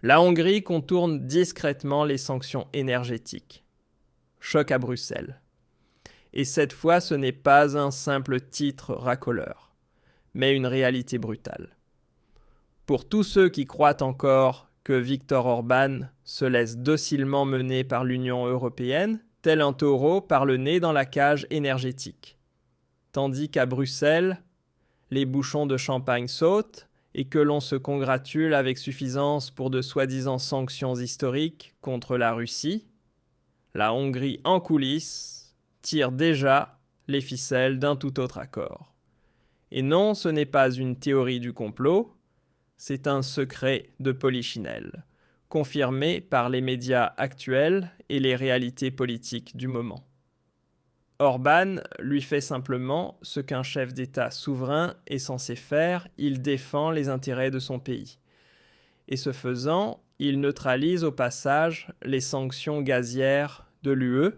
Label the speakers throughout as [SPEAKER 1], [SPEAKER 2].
[SPEAKER 1] La Hongrie contourne discrètement les sanctions énergétiques. Choc à Bruxelles. Et cette fois, ce n'est pas un simple titre racoleur, mais une réalité brutale. Pour tous ceux qui croient encore que Viktor Orban se laisse docilement mener par l'Union européenne, tel un taureau par le nez dans la cage énergétique. Tandis qu'à Bruxelles, les bouchons de champagne sautent et que l'on se congratule avec suffisance pour de soi-disant sanctions historiques contre la Russie, la Hongrie en coulisses tire déjà les ficelles d'un tout autre accord. Et non, ce n'est pas une théorie du complot, c'est un secret de Polichinelle, confirmé par les médias actuels et les réalités politiques du moment. Orban lui fait simplement ce qu'un chef d'État souverain est censé faire, il défend les intérêts de son pays. Et ce faisant, il neutralise au passage les sanctions gazières de l'UE,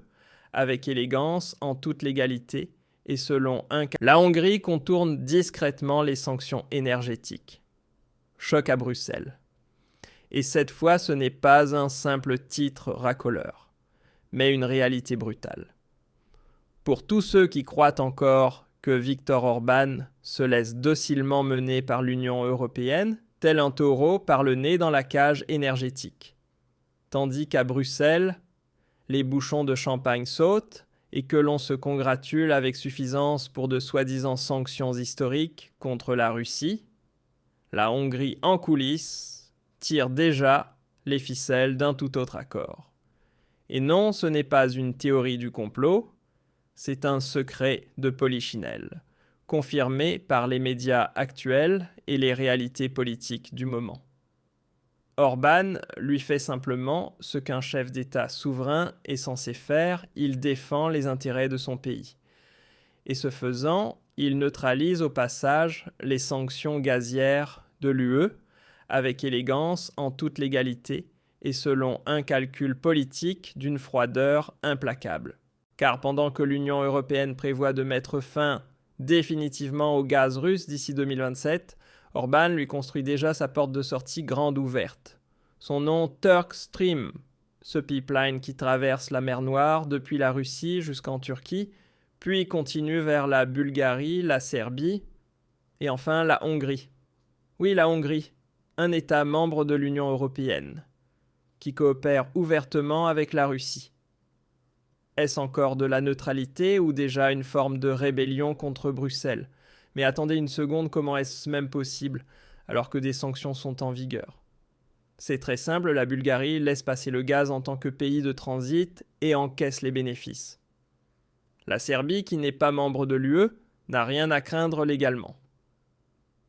[SPEAKER 1] avec élégance, en toute légalité, et selon un cas. La Hongrie contourne discrètement les sanctions énergétiques. Choc à Bruxelles. Et cette fois, ce n'est pas un simple titre racoleur, mais une réalité brutale. Pour tous ceux qui croient encore que Viktor Orban se laisse docilement mener par l'Union européenne, tel un taureau par le nez dans la cage énergétique. Tandis qu'à Bruxelles, les bouchons de champagne sautent et que l'on se congratule avec suffisance pour de soi-disant sanctions historiques contre la Russie, la Hongrie en coulisses tire déjà les ficelles d'un tout autre accord. Et non, ce n'est pas une théorie du complot, c'est un secret de Polichinelle, confirmé par les médias actuels et les réalités politiques du moment. Orban lui fait simplement ce qu'un chef d'État souverain est censé faire, il défend les intérêts de son pays. Et ce faisant, il neutralise au passage les sanctions gazières de l'UE, avec élégance, en toute légalité, et selon un calcul politique d'une froideur implacable. Car pendant que l'Union européenne prévoit de mettre fin définitivement au gaz russe d'ici 2027, Orban lui construit déjà sa porte de sortie grande ouverte. Son nom Turk Stream, ce pipeline qui traverse la mer Noire depuis la Russie jusqu'en Turquie, puis continue vers la Bulgarie, la Serbie et enfin la Hongrie. Oui, la Hongrie, un État membre de l'Union européenne, qui coopère ouvertement avec la Russie. Est-ce encore de la neutralité ou déjà une forme de rébellion contre Bruxelles ? Mais attendez une seconde, comment est-ce même possible alors que des sanctions sont en vigueur ? C'est très simple, la Bulgarie laisse passer le gaz en tant que pays de transit et encaisse les bénéfices. La Serbie, qui n'est pas membre de l'UE, n'a rien à craindre légalement.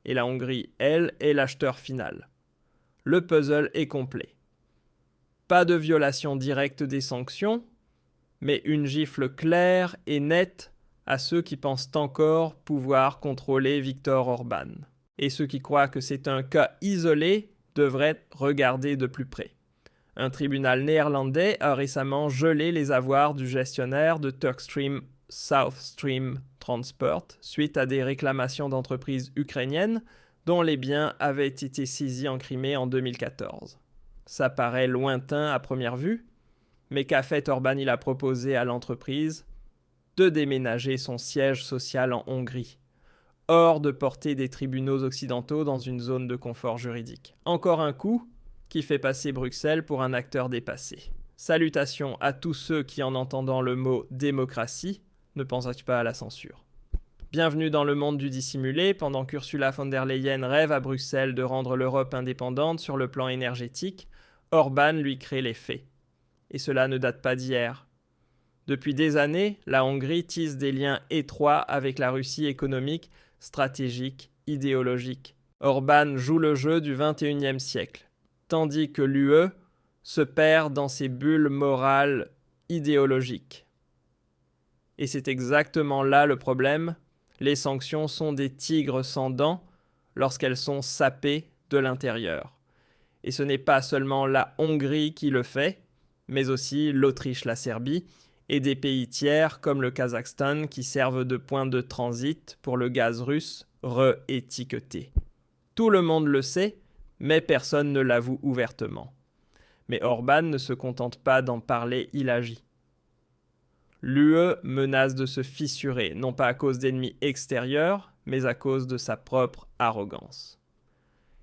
[SPEAKER 1] Et la Hongrie, elle, est l'acheteur final. Le puzzle est complet. Pas de violation directe des sanctions, mais une gifle claire et nette à ceux qui pensent encore pouvoir contrôler Viktor Orban. Et ceux qui croient que c'est un cas isolé devraient regarder de plus près. Un tribunal néerlandais a récemment gelé les avoirs du gestionnaire de Turkstream South Stream Transport suite à des réclamations d'entreprises ukrainiennes dont les biens avaient été saisis en Crimée en 2014. Ça paraît lointain à première vue, mais qu'a fait Orban? Il a proposé à l'entreprise de déménager son siège social en Hongrie, hors de portée des tribunaux occidentaux dans une zone de confort juridique. Encore un coup qui fait passer Bruxelles pour un acteur dépassé. Salutations à tous ceux qui, en entendant le mot « démocratie », ne pensent pas à la censure. Bienvenue dans le monde du dissimulé, pendant qu'Ursula von der Leyen rêve à Bruxelles de rendre l'Europe indépendante sur le plan énergétique, Orban lui crée les faits. Et cela ne date pas d'hier. Depuis des années, la Hongrie tisse des liens étroits avec la Russie économique, stratégique, idéologique. Orban joue le jeu du XXIe siècle, tandis que l'UE se perd dans ses bulles morales idéologiques. Et c'est exactement là le problème. Les sanctions sont des tigres sans dents lorsqu'elles sont sapées de l'intérieur. Et ce n'est pas seulement la Hongrie qui le fait, mais aussi l'Autriche, la Serbie, et des pays tiers comme le Kazakhstan qui servent de point de transit pour le gaz russe re-étiqueté. Tout le monde le sait, mais personne ne l'avoue ouvertement. Mais Orban ne se contente pas d'en parler, il agit. L'UE menace de se fissurer, non pas à cause d'ennemis extérieurs, mais à cause de sa propre arrogance.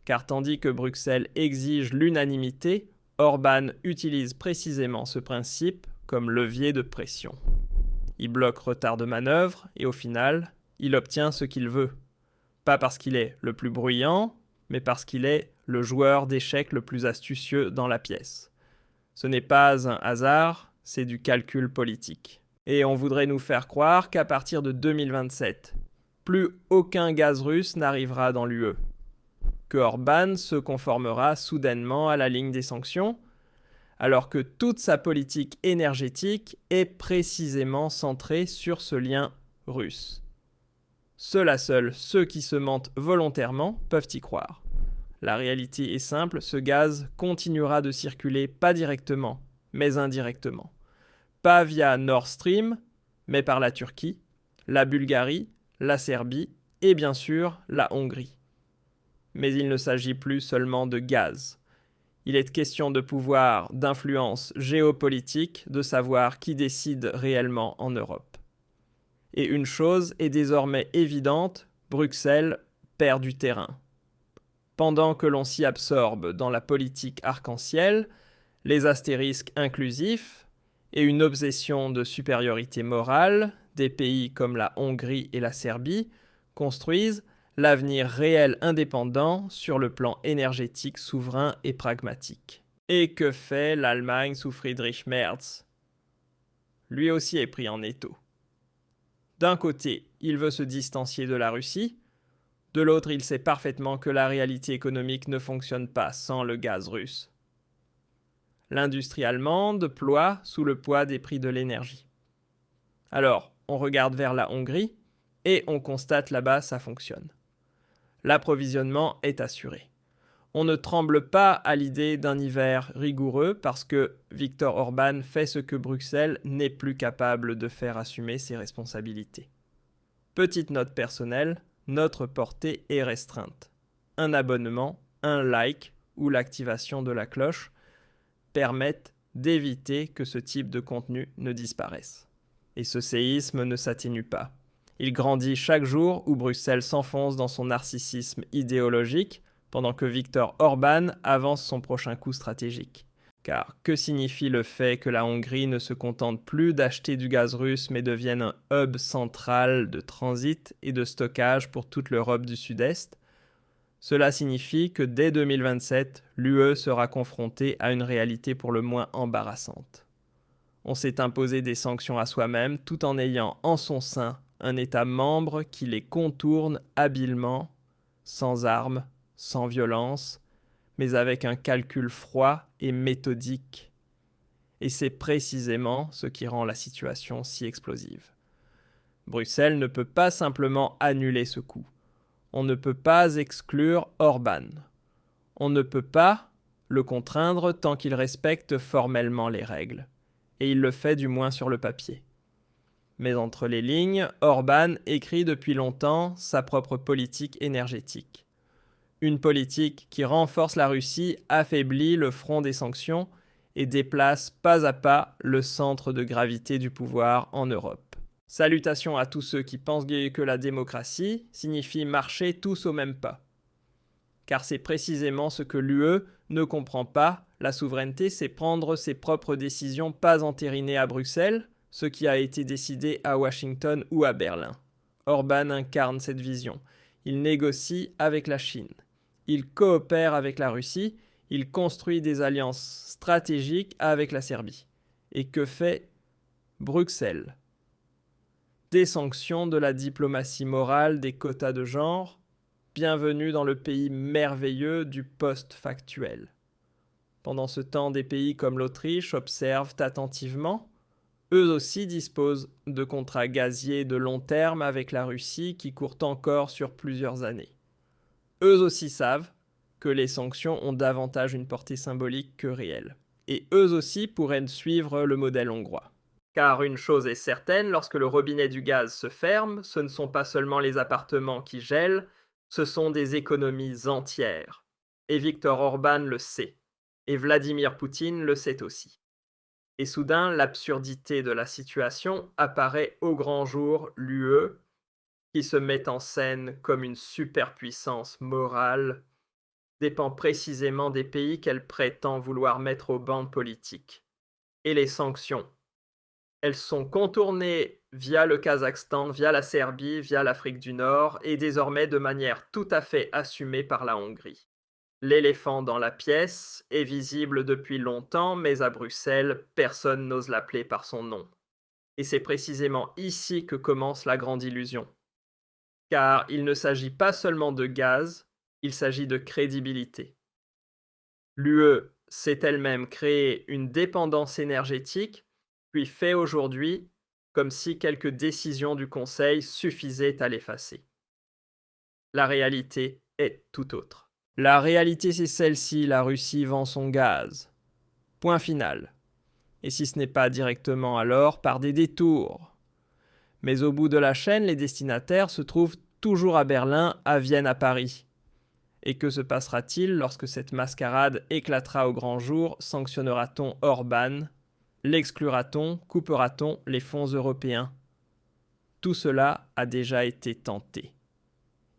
[SPEAKER 1] Car tandis que Bruxelles exige l'unanimité, Orban utilise précisément ce principe comme levier de pression. Il bloque retard de manœuvre et au final, il obtient ce qu'il veut. Pas parce qu'il est le plus bruyant, mais parce qu'il est le joueur d'échecs le plus astucieux dans la pièce. Ce n'est pas un hasard, c'est du calcul politique. Et on voudrait nous faire croire qu'à partir de 2027, plus aucun gaz russe n'arrivera dans l'UE. Que Orban se conformera soudainement à la ligne des sanctions, alors que toute sa politique énergétique est précisément centrée sur ce lien russe. Seuls ceux qui se mentent volontairement peuvent y croire. La réalité est simple, ce gaz continuera de circuler pas directement, mais indirectement. Pas via Nord Stream, mais par la Turquie, la Bulgarie, la Serbie et bien sûr la Hongrie. Mais il ne s'agit plus seulement de gaz. Il est question de pouvoir, d'influence géopolitique, de savoir qui décide réellement en Europe. Et une chose est désormais évidente, Bruxelles perd du terrain. Pendant que l'on s'y absorbe dans la politique arc-en-ciel, les astérisques inclusifs et une obsession de supériorité morale, des pays comme la Hongrie et la Serbie construisent l'avenir réel indépendant sur le plan énergétique souverain et pragmatique. Et que fait l'Allemagne sous Friedrich Merz? Lui aussi est pris en étau. D'un côté, il veut se distancier de la Russie, de l'autre, il sait parfaitement que la réalité économique ne fonctionne pas sans le gaz russe. L'industrie allemande ploie sous le poids des prix de l'énergie. Alors, on regarde vers la Hongrie et on constate là-bas ça fonctionne. L'approvisionnement est assuré. On ne tremble pas à l'idée d'un hiver rigoureux parce que Viktor Orban fait ce que Bruxelles n'est plus capable de faire assumer ses responsabilités. Petite note personnelle, notre portée est restreinte. Un abonnement, un like ou l'activation de la cloche permettent d'éviter que ce type de contenu ne disparaisse. Et ce séisme ne s'atténue pas. Il grandit chaque jour où Bruxelles s'enfonce dans son narcissisme idéologique pendant que Viktor Orban avance son prochain coup stratégique. Car que signifie le fait que la Hongrie ne se contente plus d'acheter du gaz russe mais devienne un hub central de transit et de stockage pour toute l'Europe du Sud-Est ? Cela signifie que dès 2027, l'UE sera confrontée à une réalité pour le moins embarrassante. On s'est imposé des sanctions à soi-même tout en ayant en son sein un État membre qui les contourne habilement, sans armes, sans violence, mais avec un calcul froid et méthodique. Et c'est précisément ce qui rend la situation si explosive. Bruxelles ne peut pas simplement annuler ce coup. On ne peut pas exclure Orban. On ne peut pas le contraindre tant qu'il respecte formellement les règles. Et il le fait du moins sur le papier. Mais entre les lignes, Orban écrit depuis longtemps sa propre politique énergétique. Une politique qui renforce la Russie, affaiblit le front des sanctions et déplace pas à pas le centre de gravité du pouvoir en Europe. Salutations à tous ceux qui pensent que la démocratie signifie marcher tous au même pas. Car c'est précisément ce que l'UE ne comprend pas. La souveraineté, c'est prendre ses propres décisions pas entérinées à Bruxelles, ce qui a été décidé à Washington ou à Berlin. Orban incarne cette vision. Il négocie avec la Chine. Il coopère avec la Russie. Il construit des alliances stratégiques avec la Serbie. Et que fait Bruxelles ? Des sanctions, de la diplomatie morale, des quotas de genre. Bienvenue dans le pays merveilleux du post-factuel. Pendant ce temps, des pays comme l'Autriche observent attentivement. Eux aussi disposent de contrats gaziers de long terme avec la Russie qui courent encore sur plusieurs années. Eux aussi savent que les sanctions ont davantage une portée symbolique que réelle. Et eux aussi pourraient suivre le modèle hongrois. Car une chose est certaine, lorsque le robinet du gaz se ferme, ce ne sont pas seulement les appartements qui gèlent, ce sont des économies entières. Et Viktor Orban le sait. Et Vladimir Poutine le sait aussi. Et soudain, l'absurdité de la situation apparaît au grand jour, l'UE, qui se met en scène comme une superpuissance morale, dépend précisément des pays qu'elle prétend vouloir mettre au ban politique. Et les sanctions, elles sont contournées via le Kazakhstan, via la Serbie, via l'Afrique du Nord, et désormais de manière tout à fait assumée par la Hongrie. L'éléphant dans la pièce est visible depuis longtemps, mais à Bruxelles, personne n'ose l'appeler par son nom. Et c'est précisément ici que commence la grande illusion. Car il ne s'agit pas seulement de gaz, il s'agit de crédibilité. L'UE s'est elle-même créée une dépendance énergétique, puis fait aujourd'hui comme si quelques décisions du Conseil suffisaient à l'effacer. La réalité est tout autre. La réalité, c'est celle-ci, la Russie vend son gaz. Point final. Et si ce n'est pas directement, alors par des détours. Mais au bout de la chaîne, les destinataires se trouvent toujours à Berlin, à Vienne, à Paris. Et que se passera-t-il lorsque cette mascarade éclatera au grand jour? Sanctionnera-t-on Orban? L'exclura-t-on? Coupera-t-on les fonds européens? Tout cela a déjà été tenté.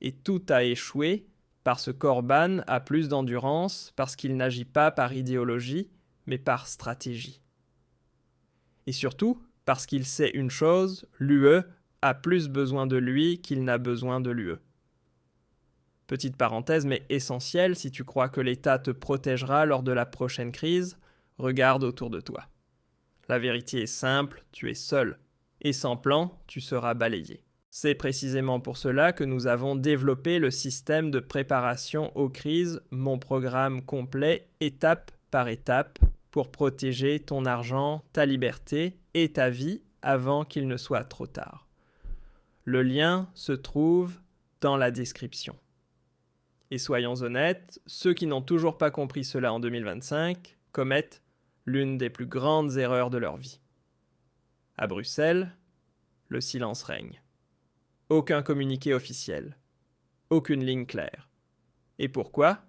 [SPEAKER 1] Et tout a échoué parce qu'Orban a plus d'endurance, parce qu'il n'agit pas par idéologie, mais par stratégie. Et surtout, parce qu'il sait une chose, l'UE a plus besoin de lui qu'il n'a besoin de l'UE. Petite parenthèse, mais essentielle, si tu crois que l'État te protégera lors de la prochaine crise, regarde autour de toi. La vérité est simple, tu es seul. Et sans plan, tu seras balayé. C'est précisément pour cela que nous avons développé le système de préparation aux crises, mon programme complet, étape par étape, pour protéger ton argent, ta liberté et ta vie avant qu'il ne soit trop tard. Le lien se trouve dans la description. Et soyons honnêtes, ceux qui n'ont toujours pas compris cela en 2025 commettent l'une des plus grandes erreurs de leur vie. À Bruxelles, le silence règne. Aucun communiqué officiel. Aucune ligne claire. Et pourquoi?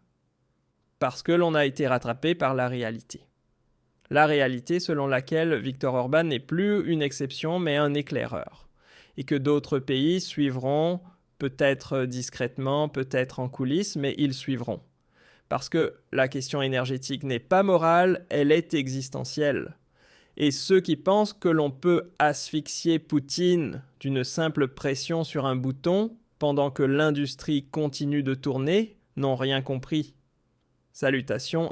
[SPEAKER 1] Parce que l'on a été rattrapé par la réalité. La réalité selon laquelle Viktor Orban n'est plus une exception mais un éclaireur. Et que d'autres pays suivront, peut-être discrètement, peut-être en coulisses, mais ils suivront. Parce que la question énergétique n'est pas morale, elle est existentielle. Et ceux qui pensent que l'on peut asphyxier Poutine d'une simple pression sur un bouton pendant que l'industrie continue de tourner n'ont rien compris. Salutations.